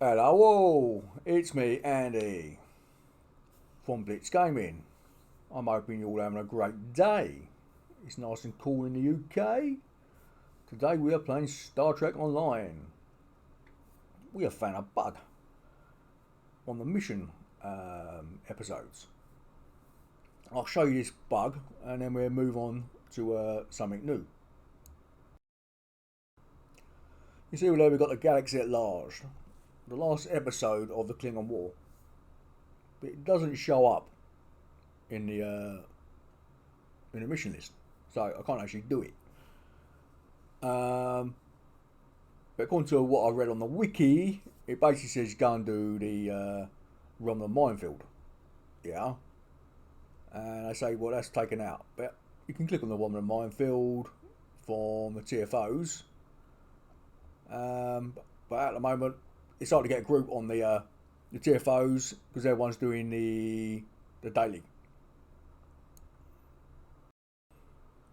Hello, it's me, Andy, from Blitz Gaming. I'm hoping you're all having a great day. It's nice and cool in the UK. Today we are playing Star Trek Online. We have found a bug on the mission episodes. I'll show you this bug and then we'll move on to something new. You see there we've got the galaxy at large. The last episode of the Klingon War, but it doesn't show up in the mission list, so I can't actually do it. But according to what I read on the wiki, it basically says go and do the Romulan minefield, yeah. And I say, well, that's taken out, but you can click on the Romulan minefield from the TFOs. But at the moment, it's hard to get a group on the TFOs because everyone's doing the daily.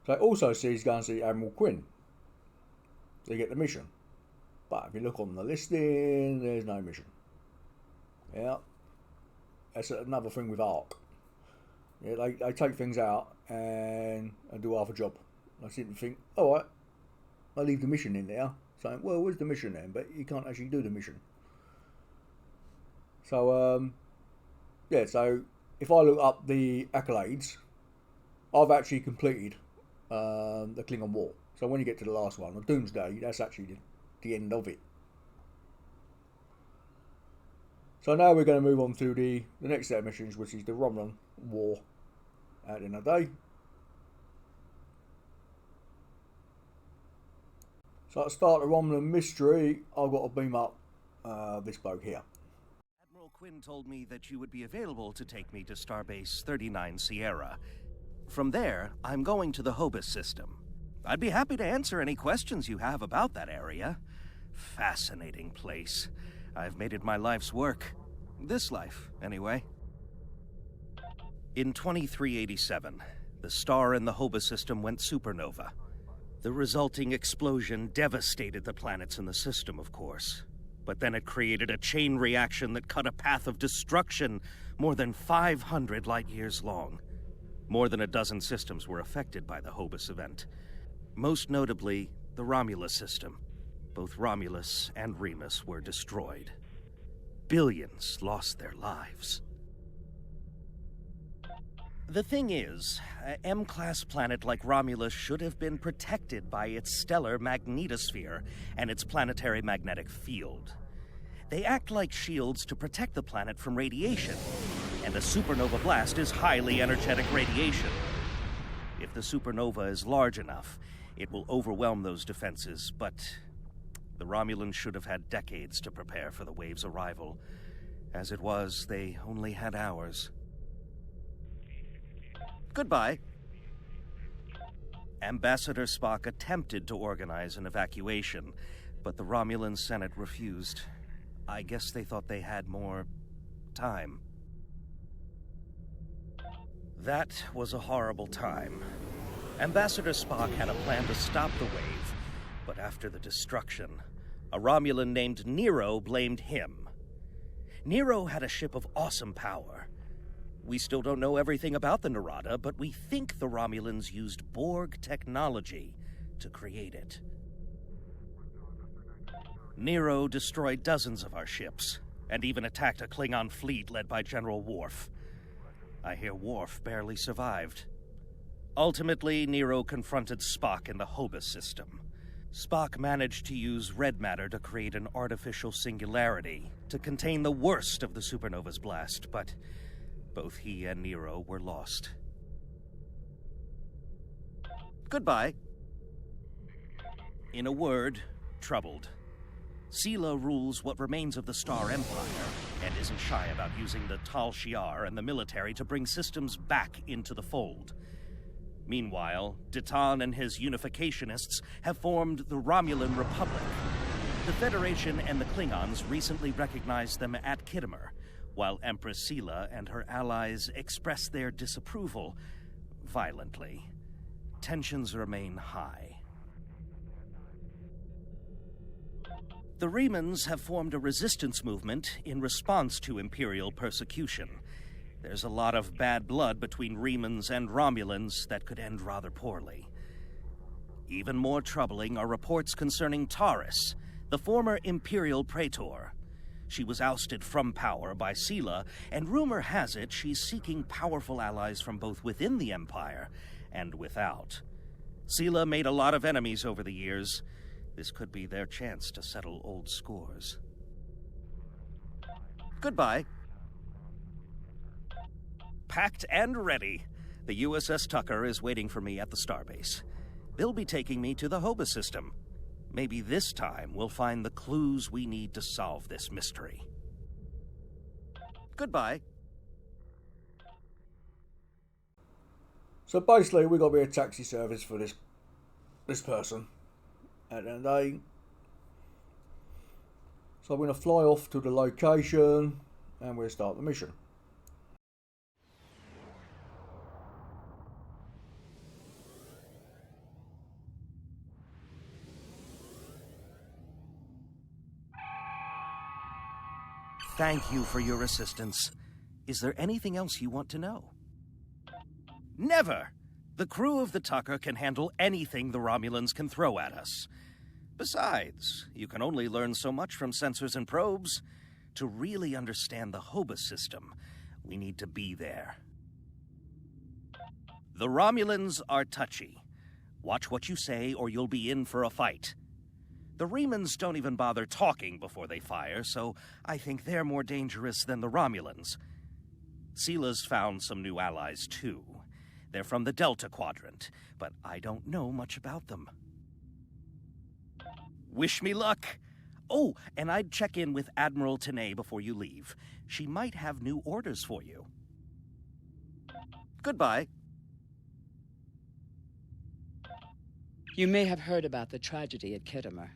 So it also says go and see Admiral Quinn. So you get the mission. But if you look on the listing, there's no mission. Yeah. That's another thing with Arc. Yeah, they take things out and do half a job. I sit and think, alright, I leave the mission in there. Saying, well, where's the mission then? But you can't actually do the mission. So, yeah, so if I look up the accolades, I've actually completed the Klingon War. So when you get to the last one, the Doomsday, that's actually the end of it. So now we're going to move on to the next set of missions, which is the Romulan War at the end of the day. So to start the Romulan Mystery, I've got to beam up this bloke here. Admiral Quinn told me that you would be available to take me to Starbase 39 Sierra. From there, I'm going to the Hobus system. I'd be happy to answer any questions you have about that area. Fascinating place. I've made it my life's work. This life, anyway. In 2387, the star in the Hobus system went supernova. The resulting explosion devastated the planets in the system, of course. But then it created a chain reaction that cut a path of destruction more than 500 light years long. More than a dozen systems were affected by the Hobus event. Most notably, the Romulus system. Both Romulus and Remus were destroyed. Billions lost their lives. The thing is, an M-class planet like Romulus should have been protected by its stellar magnetosphere and its planetary magnetic field. They act like shields to protect the planet from radiation, and a supernova blast is highly energetic radiation. If the supernova is large enough, it will overwhelm those defenses, but the Romulans should have had decades to prepare for the wave's arrival. As it was, they only had hours. Goodbye. Ambassador Spock attempted to organize an evacuation, but the Romulan Senate refused. I guess they thought they had more time. That was a horrible time. Ambassador Spock had a plan to stop the wave, but after the destruction, a Romulan named Nero blamed him. Nero had a ship of awesome power. We still don't know everything about the Narada, but we think the Romulans used Borg technology to create it. Nero destroyed dozens of our ships, and even attacked a Klingon fleet led by General Worf. I hear Worf barely survived. Ultimately, Nero confronted Spock in the Hobus system. Spock managed to use red matter to create an artificial singularity to contain the worst of the supernova's blast, but both he and Nero were lost. Goodbye. In a word, troubled. Sela rules what remains of the Star Empire, and isn't shy about using the Tal Shiar and the military to bring systems back into the fold. Meanwhile, Ditan and his unificationists have formed the Romulan Republic. The Federation and the Klingons recently recognized them at Khitomer, while Empress Sela and her allies express their disapproval violently. Tensions remain high. The Remans have formed a resistance movement in response to Imperial persecution. There's a lot of bad blood between Remans and Romulans that could end rather poorly. Even more troubling are reports concerning Taurus, the former Imperial Praetor. She was ousted from power by Sela, and rumor has it she's seeking powerful allies from both within the Empire and without. Sela made a lot of enemies over the years. This could be their chance to settle old scores. Goodbye. Packed and ready. The USS Tucker is waiting for me at the starbase. They'll be taking me to the Hoba system. Maybe this time we'll find the clues we need to solve this mystery. Goodbye. So basically, we've got to be a taxi service for this person at the end of the day. So I'm going to fly off to the location and we'll start the mission. Thank you for your assistance. Is there anything else you want to know? Never! The crew of the Tucker can handle anything the Romulans can throw at us. Besides, you can only learn so much from sensors and probes. To really understand the Hoba system, we need to be there. The Romulans are touchy. Watch what you say or you'll be in for a fight. The Remans don't even bother talking before they fire, so I think they're more dangerous than the Romulans. Sela's found some new allies, too. They're from the Delta Quadrant, but I don't know much about them. Wish me luck! Oh, and I'd check in with Admiral Tenay before you leave. She might have new orders for you. Goodbye. You may have heard about the tragedy at Khitomer.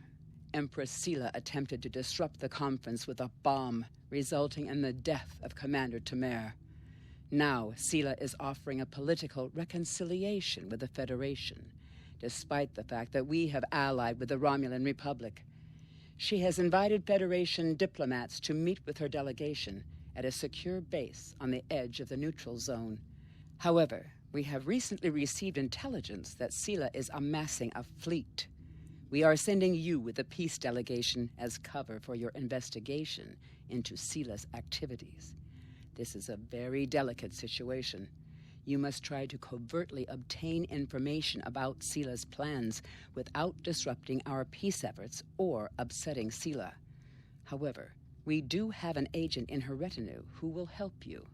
Empress Sela attempted to disrupt the conference with a bomb, resulting in the death of Commander Temer. Now, Sela is offering a political reconciliation with the Federation, despite the fact that we have allied with the Romulan Republic. She has invited Federation diplomats to meet with her delegation at a secure base on the edge of the neutral zone. However, we have recently received intelligence that Sela is amassing a fleet. We are sending you with the peace delegation as cover for your investigation into Sela's activities. This is a very delicate situation. You must try to covertly obtain information about Sela's plans without disrupting our peace efforts or upsetting Sela. However, we do have an agent in her retinue who will help you.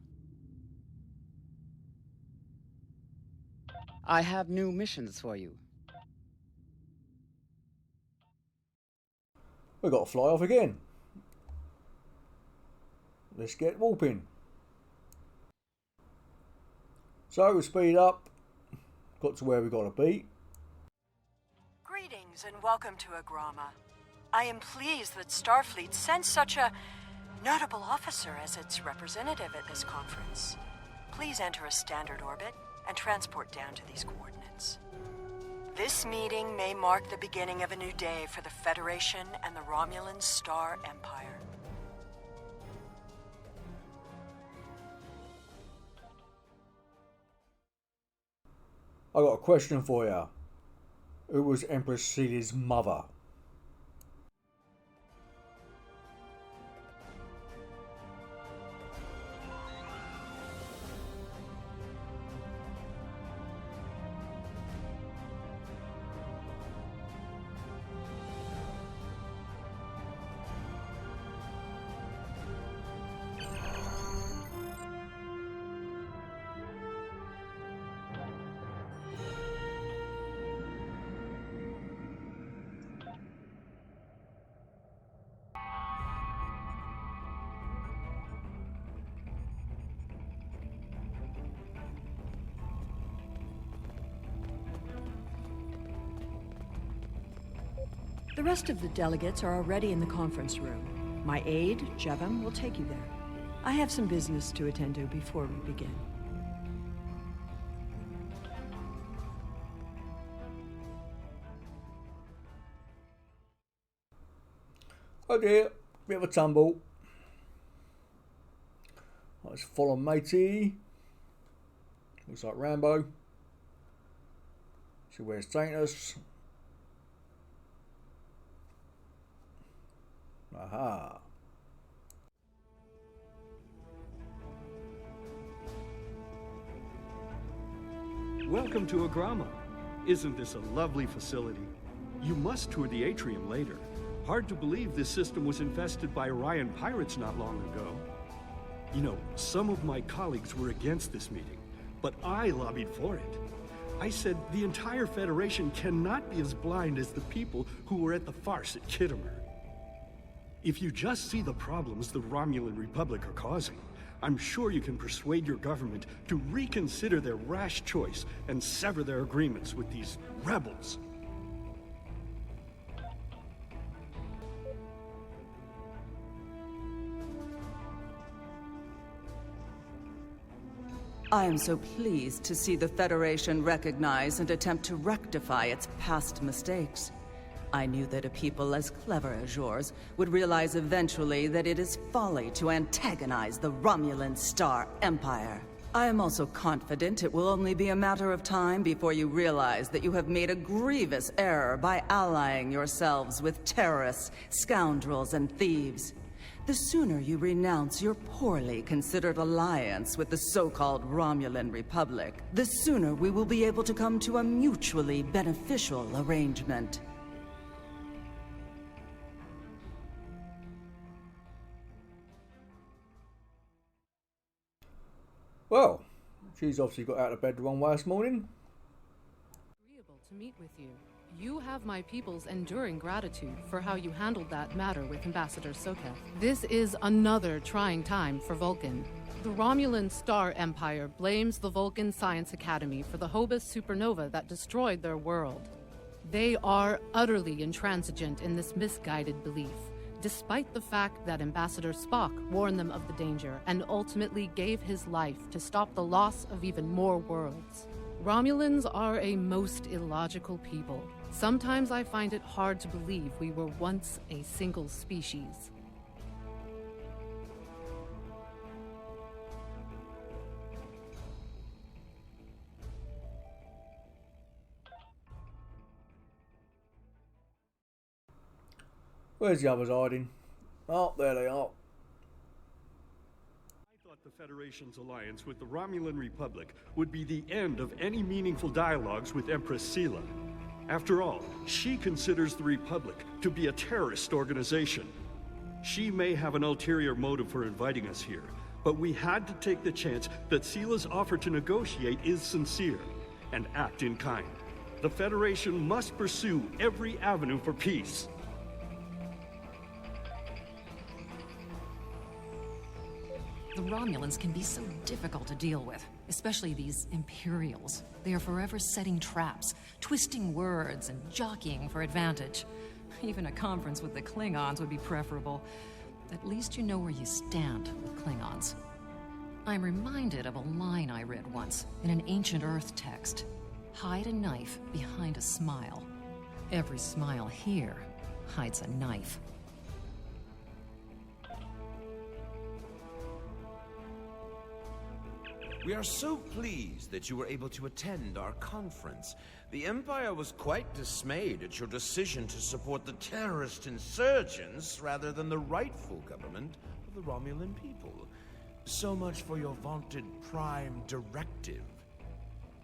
I have new missions for you. We've got to fly off again. Let's get warping. So, speed up. Got to where we got to be. Greetings and welcome to Agrama. I am pleased that Starfleet sent such a notable officer as its representative at this conference. Please enter a standard orbit and transport down to these coordinates. This meeting may mark the beginning of a new day for the Federation and the Romulan Star Empire. I got a question for you. Who was Empress Sela's mother? The rest of the delegates are already in the conference room. My aide, Jevem, will take you there. I have some business to attend to before we begin. Oh dear, bit of a tumble. Let's follow matey. Looks like Rambo. See where it's taking us. Aha. Welcome to Agrama. Isn't this a lovely facility? You must tour the atrium later. Hard to believe this system was infested by Orion pirates not long ago. You know, some of my colleagues were against this meeting, but I lobbied for it. I said the entire Federation cannot be as blind as the people who were at the farce at Kittimer. If you just see the problems the Romulan Republic are causing, I'm sure you can persuade your government to reconsider their rash choice and sever their agreements with these rebels. I am so pleased to see the Federation recognize and attempt to rectify its past mistakes. I knew that a people as clever as yours would realize eventually that it is folly to antagonize the Romulan Star Empire. I am also confident it will only be a matter of time before you realize that you have made a grievous error by allying yourselves with terrorists, scoundrels, and thieves. The sooner you renounce your poorly considered alliance with the so-called Romulan Republic, the sooner we will be able to come to a mutually beneficial arrangement. Well, she's obviously got out of bed the wrong way this morning. Agreeable to meet with you. You have my people's enduring gratitude for how you handled that matter with Ambassador Sokev. This is another trying time for Vulcan. The Romulan Star Empire blames the Vulcan Science Academy for the Hobus supernova that destroyed their world. They are utterly intransigent in this misguided belief, despite the fact that Ambassador Spock warned them of the danger and ultimately gave his life to stop the loss of even more worlds. Romulans are a most illogical people. Sometimes I find it hard to believe we were once a single species. Where's the others hiding? Oh, there they are. I thought the Federation's alliance with the Romulan Republic would be the end of any meaningful dialogues with Empress Sela. After all, she considers the Republic to be a terrorist organization. She may have an ulterior motive for inviting us here, but we had to take the chance that Sela's offer to negotiate is sincere, and act in kind. The Federation must pursue every avenue for peace. The Romulans can be so difficult to deal with, especially these Imperials. They are forever setting traps, twisting words, and jockeying for advantage. Even a conference with the Klingons would be preferable. At least you know where you stand with Klingons. I'm reminded of a line I read once in an ancient Earth text. Hide a knife behind a smile. Every smile here hides a knife. We are so pleased that you were able to attend our conference. The Empire was quite dismayed at your decision to support the terrorist insurgents rather than the rightful government of the Romulan people. So much for your vaunted Prime Directive.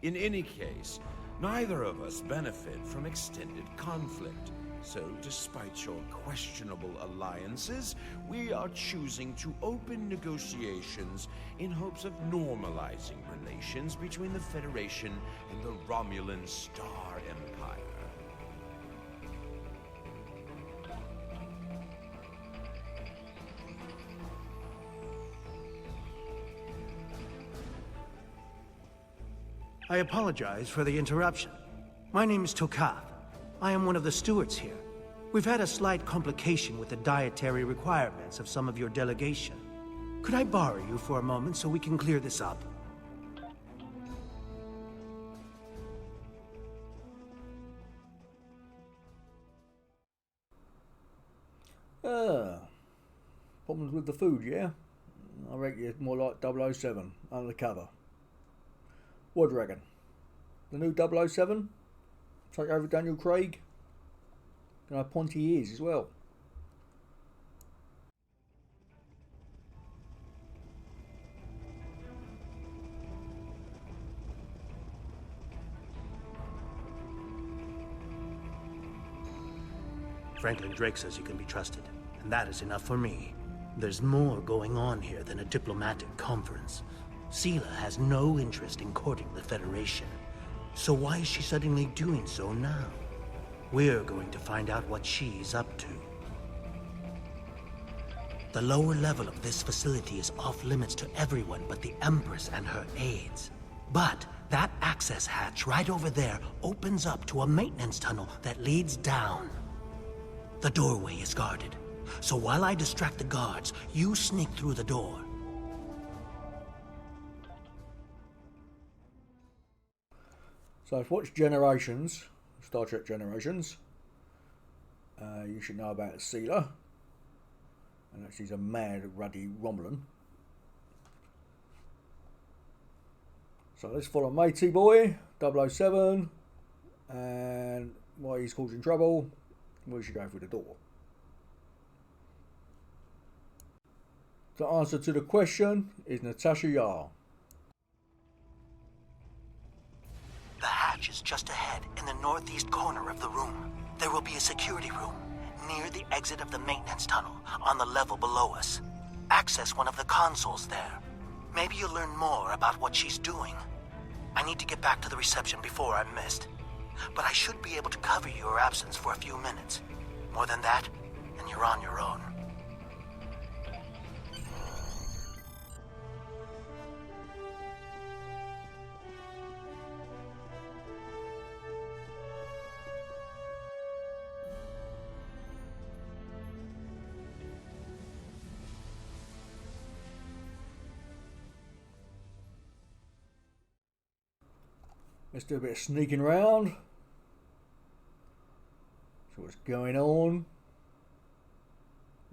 In any case, neither of us benefit from extended conflict. So, despite your questionable alliances, we are choosing to open negotiations in hopes of normalizing relations between the Federation and the Romulan Star Empire. I apologize for the interruption. My name is Tokav. I am one of the stewards here. We've had a slight complication with the dietary requirements of some of your delegation. Could I borrow you for a moment so we can clear this up? Problems with the food, yeah? I reckon it's more like 007, undercover. What do you reckon? The new 007? Take over Daniel Craig? Gonna have pointy ears as well. Franklin Drake says you can be trusted, and that is enough for me. There's more going on here than a diplomatic conference. Sela has no interest in courting the Federation. So why is she suddenly doing so now? We're going to find out what she's up to. The lower level of this facility is off limits to everyone but the Empress and her aides. But that access hatch right over there opens up to a maintenance tunnel that leads down. The doorway is guarded, so while I distract the guards, you sneak through the door. So I've watched Generations, Star Trek Generations. You should know about Sela, and that she's a mad, ruddy Romulan. So let's follow Matey Boy, 007, and while he's causing trouble, we should go through the door. The answer to the question is Natasha Yar. The hatch is just ahead in the northeast corner of the room. There will be a security room near the exit of the maintenance tunnel on the level below us. Access one of the consoles there. Maybe you'll learn more about what she's doing. I need to get back to the reception before I'm missed. But I should be able to cover your absence for a few minutes. More than that, and you're on your own. Let's do a bit of sneaking around. So what's going on?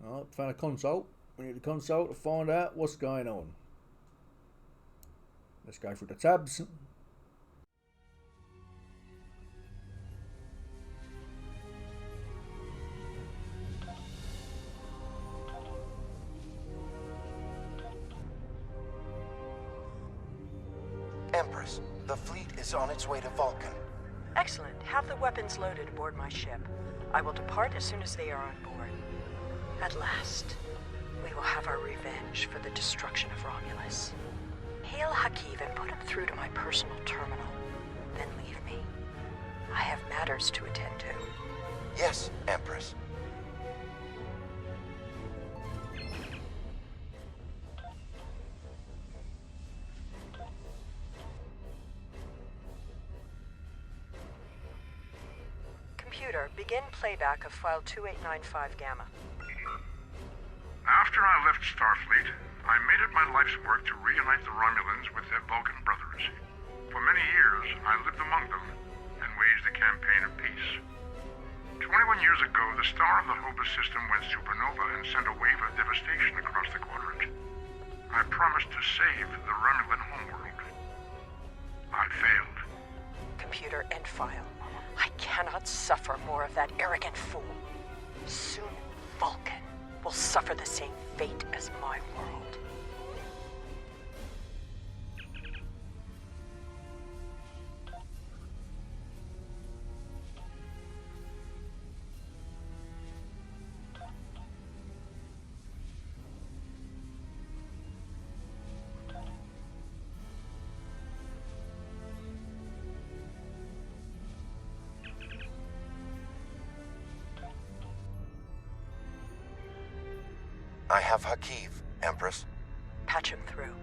Oh, found a console. We need the console to find out what's going on. Let's go through the tabs. Empress, the fleet is on its way to Vulcan. Excellent. Have the weapons loaded aboard my ship. I will depart as soon as they are on board. At last, we will have our revenge for the destruction of Romulus. Hail Hakiv and put him through to my personal terminal. Then leave me. I have matters to attend to. Yes, Empress. Computer, begin playback of file 2895 Gamma. After I left Starfleet, I made it my life's work to reunite the Romulans with their Vulcan brothers. For many years, I lived among them and waged a campaign of peace. 21 years ago, the star of the Hobus system went supernova and sent a wave of devastation across the quadrant. I promised to save the Romulan homeworld. I failed. Computer, end file. I cannot suffer more of that arrogant fool. Soon, Vulcan will suffer the same fate as my world. I have Hakiv, Empress. Patch him through.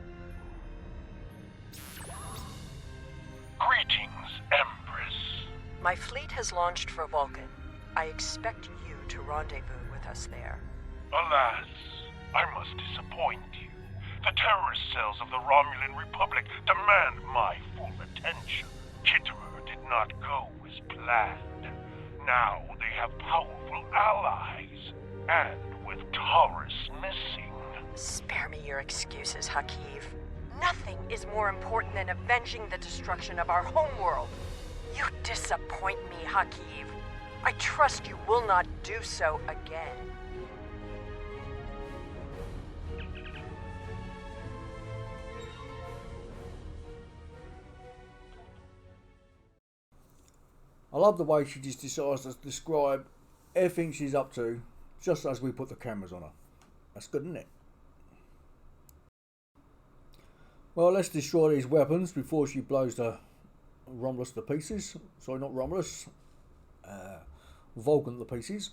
Greetings, Empress. My fleet has launched for Vulcan. I expect you to rendezvous with us there. Alas, I must disappoint you. The terrorist cells of the Romulan Republic demand my full attention. Kitterer did not go as planned. Now they have powerful allies, and with Taurus missing, your excuses, Hakiv. Nothing is more important than avenging the destruction of our homeworld. You disappoint me, Hakiv. I trust you will not do so again. I love the way she just decides to describe everything she's up to just as we put the cameras on her. That's good, isn't it? Well, let's destroy these weapons before she blows the Romulus to pieces. Sorry, not Romulus. Vulcan to pieces.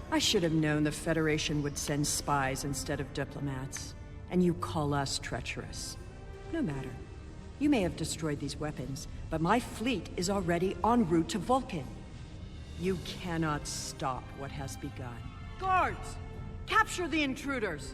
I should have known the Federation would send spies instead of diplomats. And you call us treacherous. No matter. You may have destroyed these weapons, but my fleet is already en route to Vulcan. You cannot stop what has begun. Guards! Capture the intruders!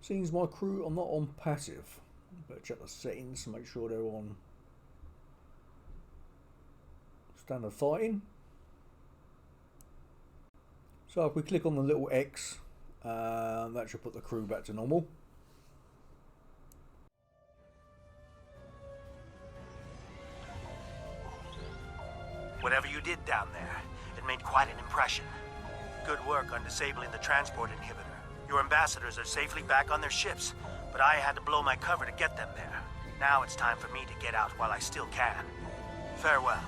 Seems my crew are not on passive. Better check the settings to make sure they're on standard fighting. So if we click on the little X, that should put the crew back to normal. Whatever you did down there, it made quite an impression. Good work on disabling the transport inhibitor. Your ambassadors are safely back on their ships, but I had to blow my cover to get them there. Now it's time for me to get out while I still can. Farewell.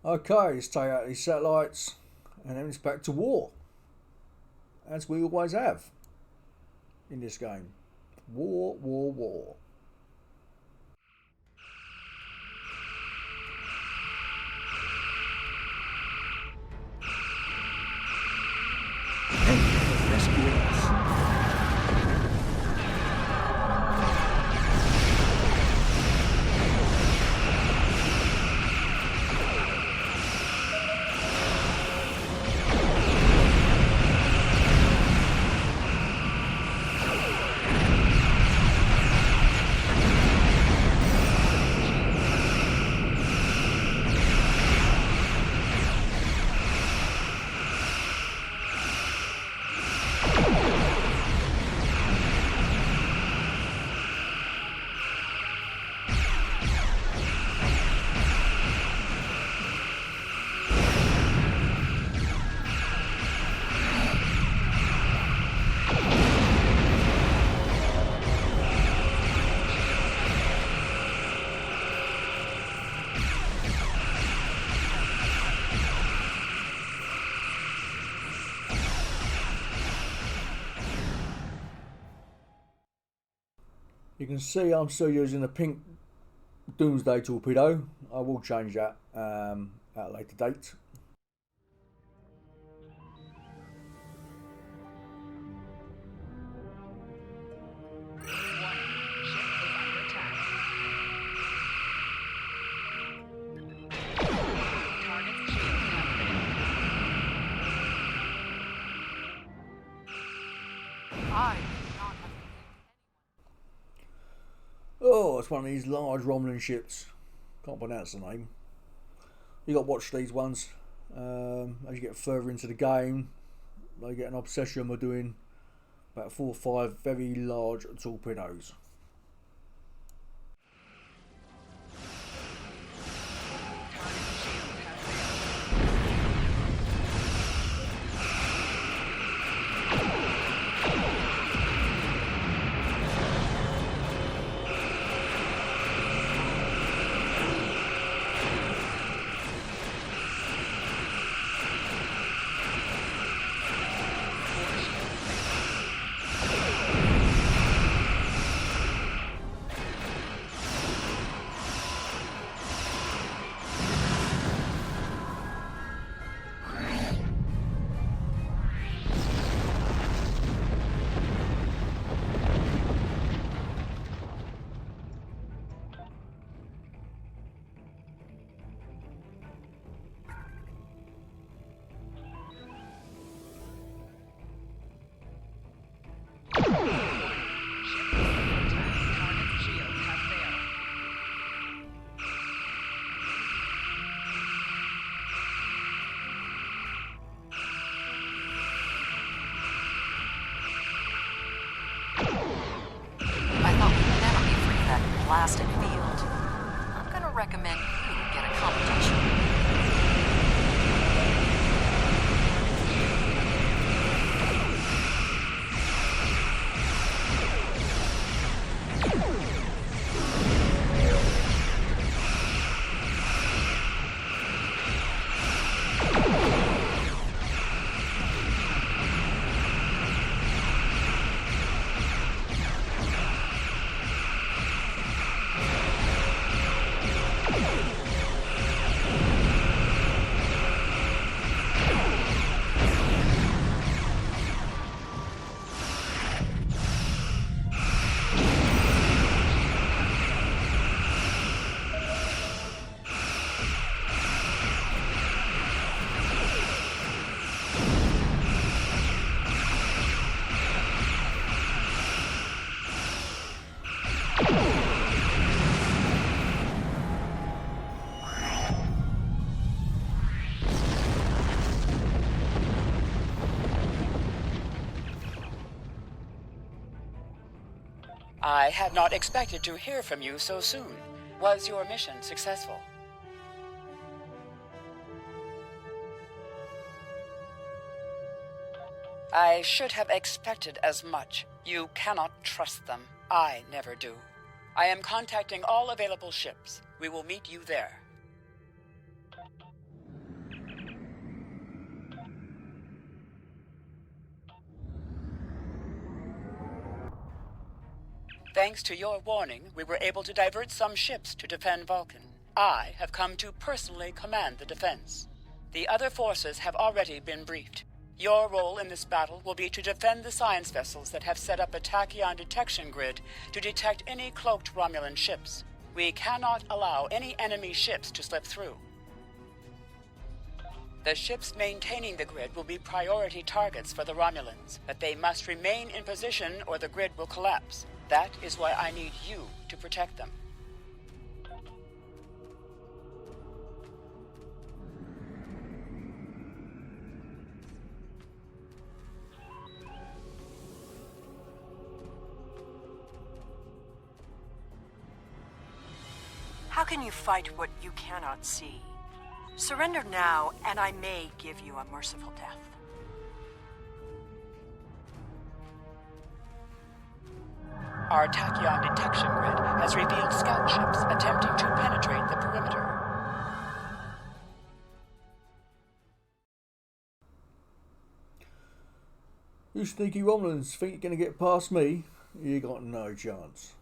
Okay, let's take out these satellites and then it's back to war. As we always have in this game. War, war, war. Thank you for rescuing us. You can see I'm still using the pink Doomsday torpedo. I will change that at a later date. Oh, it's one of these large Romulan ships. Can't pronounce the name. You got to watch these ones. As you get further into the game, they get an obsession with doing about 4 or 5 very large torpedoes. Blasted field. I'm gonna recommend you get a commendation. I had not expected to hear from you so soon. Was your mission successful? I should have expected as much. You cannot trust them. I never do. I am contacting all available ships. We will meet you there. Thanks to your warning, we were able to divert some ships to defend Vulcan. I have come to personally command the defense. The other forces have already been briefed. Your role in this battle will be to defend the science vessels that have set up a tachyon detection grid to detect any cloaked Romulan ships. We cannot allow any enemy ships to slip through. The ships maintaining the grid will be priority targets for the Romulans, but they must remain in position or the grid will collapse. That is why I need you to protect them. How can you fight what you cannot see? Surrender now, and I may give you a merciful death. Our tachyon detection grid has revealed scout ships attempting to penetrate the perimeter. You sneaky Romulans think you're going to get past me? You got no chance.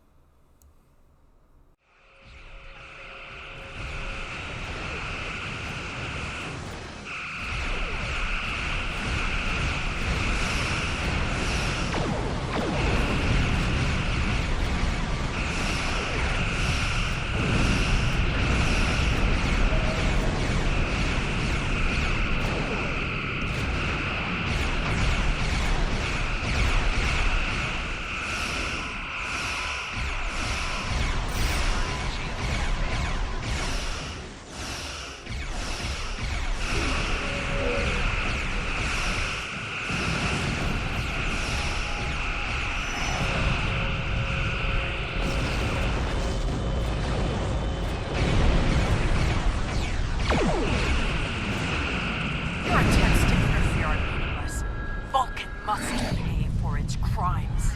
must pay for its crimes.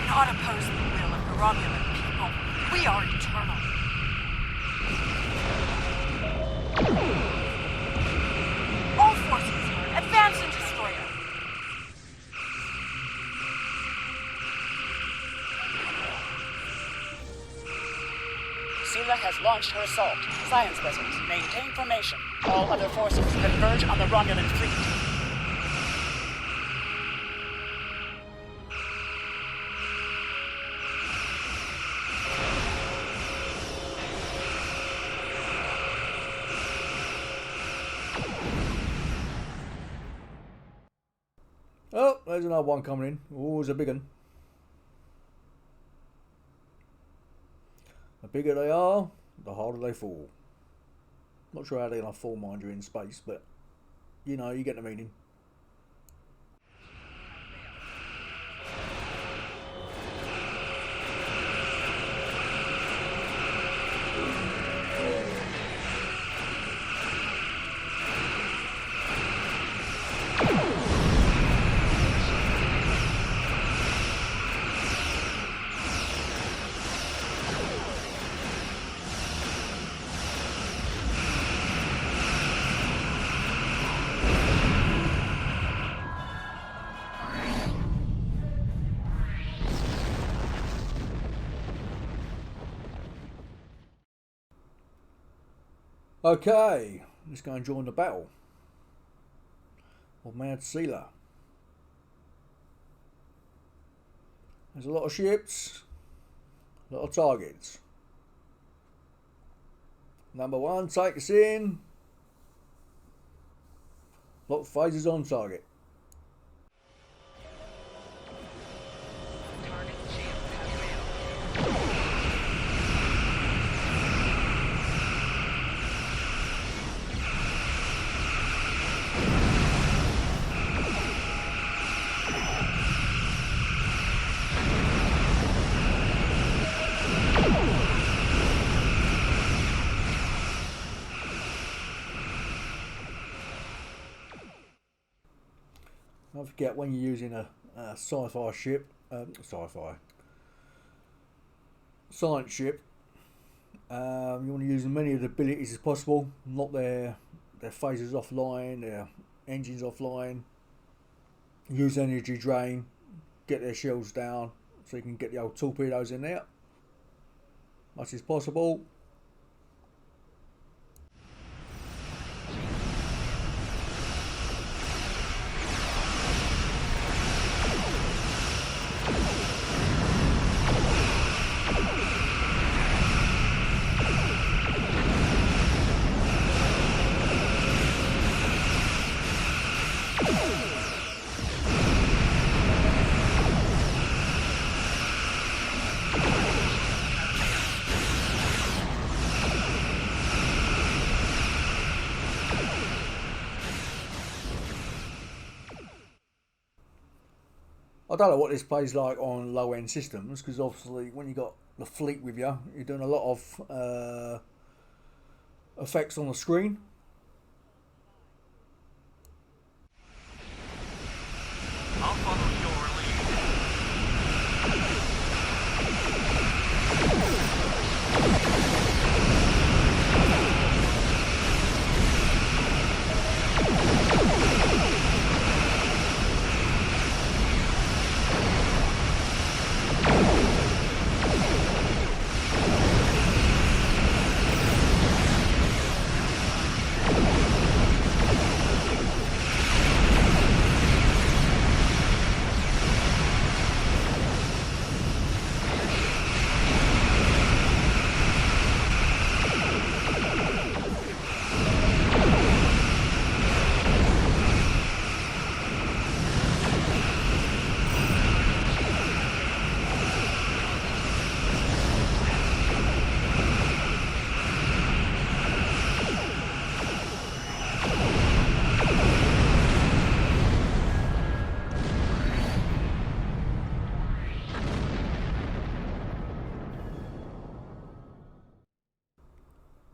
Not oppose the will of the Romulan people. We are eternal. All forces, advance and destroy them. Sela has launched her assault. Science vessels, maintain formation. All other forces converge on the Romulan fleet. Oh, there's another one coming in. Always a big one. The bigger they are, the harder they fall. Not sure how they're going to fall, mind you, in space, but you know, you get the meaning. Okay, let's go and join the battle of Mad Sela. There's a lot of ships, a lot of targets. Number one, take us in. A lot of phases on target. Don't forget, when you're using a sci-fi ship, science ship, you want to use as many of the abilities as possible, not their phasers offline, their engines offline, use energy drain, get their shields down so you can get the old torpedoes in there, much as possible. I don't know what this plays like on low end systems, because obviously when you got the fleet with you, you're doing a lot of effects on the screen. I'll follow your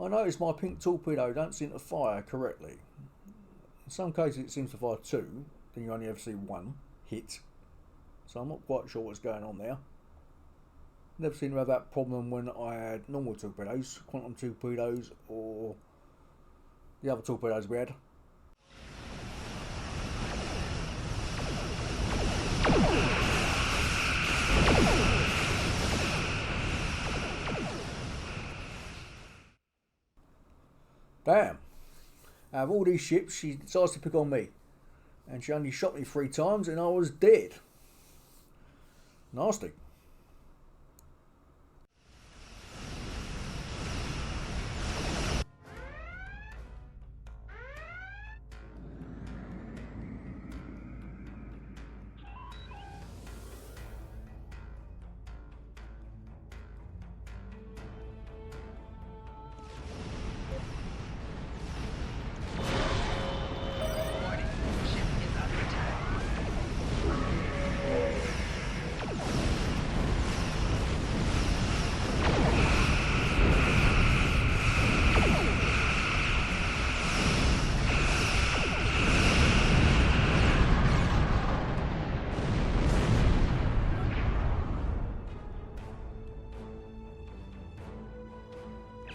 I noticed my pink torpedo don't seem to fire correctly. In some cases it seems to fire 2, then you only ever see 1 hit. So I'm not quite sure what's going on there. Never seem to have that problem when I had normal torpedoes, quantum torpedoes, or the other torpedoes we had. Damn. Out of all these ships, she decides to pick on me. And she only shot me 3 times and I was dead. Nasty.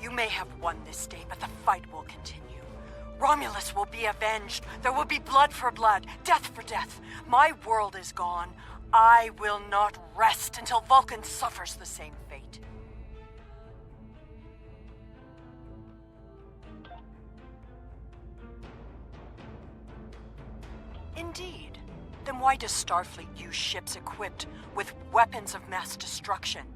You may have won this day, but the fight will continue. Romulus will be avenged. There will be blood for blood, death for death. My world is gone. I will not rest until Vulcan suffers the same fate. Indeed. Then why does Starfleet use ships equipped with weapons of mass destruction?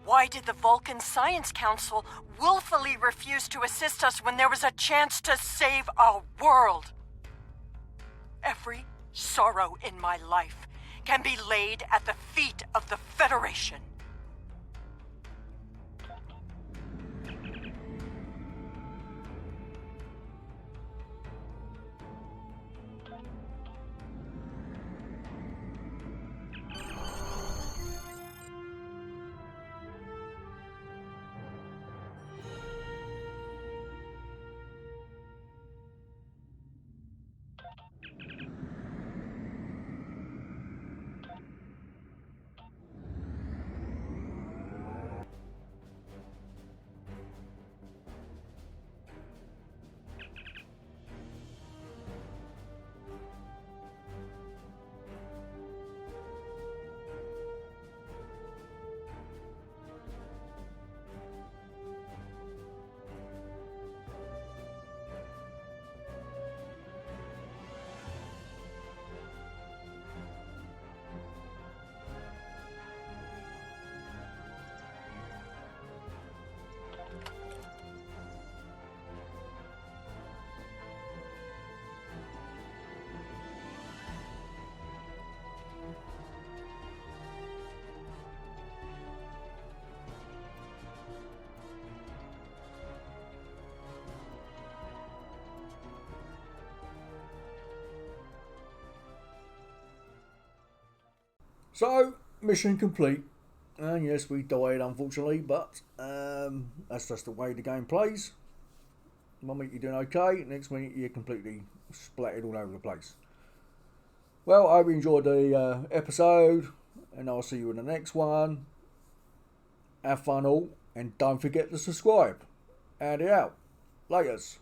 Why did the Vulcan Science Council willfully refuse to assist us when there was a chance to save our world? Every sorrow in my life can be laid at the feet of the Federation. So, mission complete. And yes, we died unfortunately, but that's just the way the game plays. One minute you're doing okay, next minute you're completely splattered all over the place. Well, I hope you enjoyed the episode, and I'll see you in the next one. Have fun all, and don't forget to subscribe. And it out. Laters.